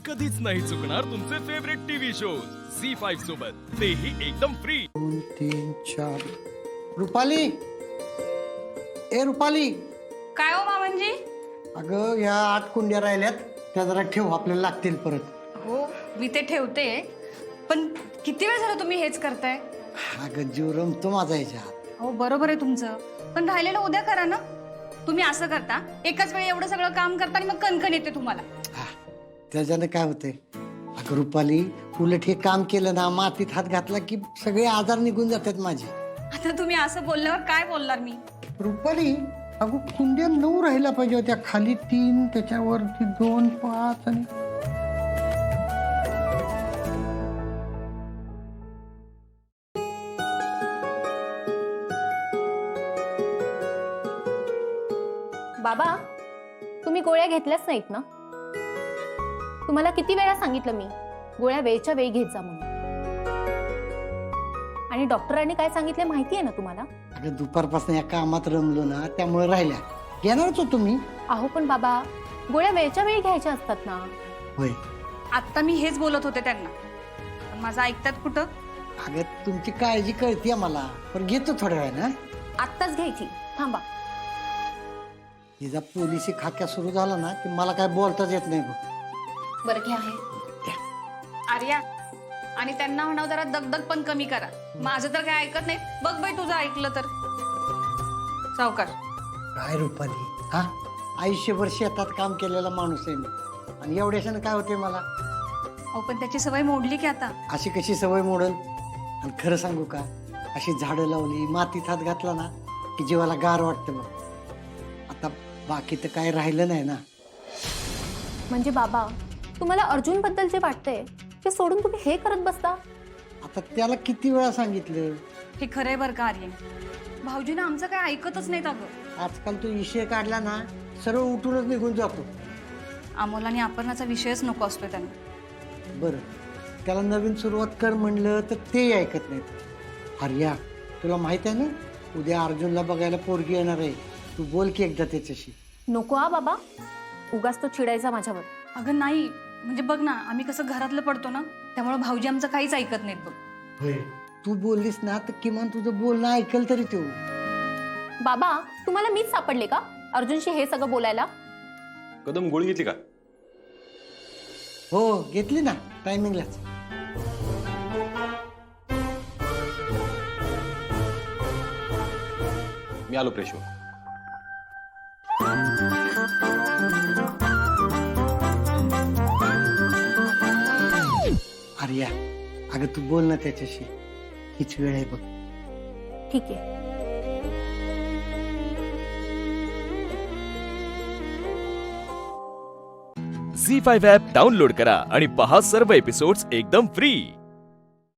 कधीच नाही चुकणार तुमचे फेवरेट टीव्ही शोज झी5 सोबत, तेही एकदम फ्री। 2 3 4 रुपाली, ए रुपाली, काय हो मामनजी? अगं ह्या 8 कुंड्या राहिल्यात, त्या जरा ठेव, आपल्याला लागतील परत। हो मी ते ठेवते, पण किती वेळ झाला तुम्ही हेच करताय? अगं जीव रमतो माझा ह्याच्यात। हो बरोबर आहे तुमचं, पण राहिलेलं उद्या करा ना। तुम्ही असं करता, एकाच वेळी एवढं सगळं काम करता आणि मग कणकण येते तुम्हाला। त्याच्यानं काय होतंय अगं रुपाली, उलट हे काम केलं ना, मातीत हात घातला की सगळे आजार निघून जातात माझे। आता तुम्ही असं बोलल्यावर काय बोलणार मी? रुपाली अगं कुंड्या 9 राहिल्या पाहिजे होत्या, खाली 3, त्याच्यावरती 2, 5 आणि बाबा, तुम्ही गोळ्या घेतल्याच नाहीत ना? तुम्हाला किती वेळा सांगितलं मी, गोळ्या वेळच्या वेळी घेत जा म्हणून। आणि डॉक्टरांनी काय सांगितलं माहिती आहे ना तुम्हाला? अगं दुपारपासून या कामात रमलो ना, त्यामुळे राहिल्या। घेणारच होतो मी। अहो पण बाबा, गोळ्या वेळच्या वेळी घ्यायच्या असतात ना। होय, आता मी हेच बोलत होते त्यांना, पण माझं ऐकतात कुठं? अगं तुमची काळजी कळतीये मला, पण घेतो थोड्या वेळानं। आत्ताच घ्यायची, थांबा। तिचा पोलिसी खाक्या सुरू झाला ना की मला काय बोलताच येत नाही बघ। बरं घ्या हे। आर्या, आणि त्यांना म्हणावं जरा दगदग पण कमी करा। माझं तर काय ऐकत नाही, बघ बाई तुझं ऐकलं तर। सावकार, काय रुपाली, हा आयुष्यभर शेतात काम केलेला माणूस आहे मी, आणि एवढ्याशानं काय होते मला? अहो पण त्याची सवय मोडली की आता? अशी कशी सवय मोडल? आणि खरं सांगू का, अशी झाडं लावली, मातीत हात घातला ना की जीवाला गार वाटतं बघ। आता बाकी तर काय राहिलं नाही ना। म्हणजे बाबा, तुम्हाला अर्जुन बद्दल जे वाटतंय ते सोडून तुम्ही हे करत बसता? आता त्याला किती वेळा सांगितलं? हे खरंय बरं का आर्य, भाऊजीनं आमचं काय ऐकतच नाहीत अगं। आजकाल तो विषय काढला ना, सरळ उठूनच निघून जातो। अमोल आणि अपर्णाचा विषयच नको असतोय त्यांना। बरं, त्याला नवीन सुरुवात कर म्हणलं तर तेही ऐकत नाहीत। आर्या, तुला माहित आहे ना, उद्या अर्जुनला बघायला पोरगी येणार आहे, तू बोल की एकदा त्याच्याशी। नको हा बाबा, उगाच तो चिडायचा माझ्यावर। अगं नाही, म्हणजे बघ ना, आम्ही कसं घरातलं पडतो ना, त्यामुळे भाऊजी आमचं काहीच ऐकत नाहीत बघ। होय, तू बोललीस ना तर किमान तुझं बोलणं ऐकल तरी तो। बाबा, तुम्हाला मीच सापडले का अर्जुनशी हे सगळं बोलायला? कदम गोळी घेतली का? हो घेतली ना, टायमिंगलाच। मी आलो प्रेशो। आर्या, अगं तू बोल ना त्याच्याशी, हीच वेळ आहे बघ। ठीक आहे। झी5 ॲप डाउनलोड करा आणि पहा सर्व एपिसोड्स एकदम फ्री।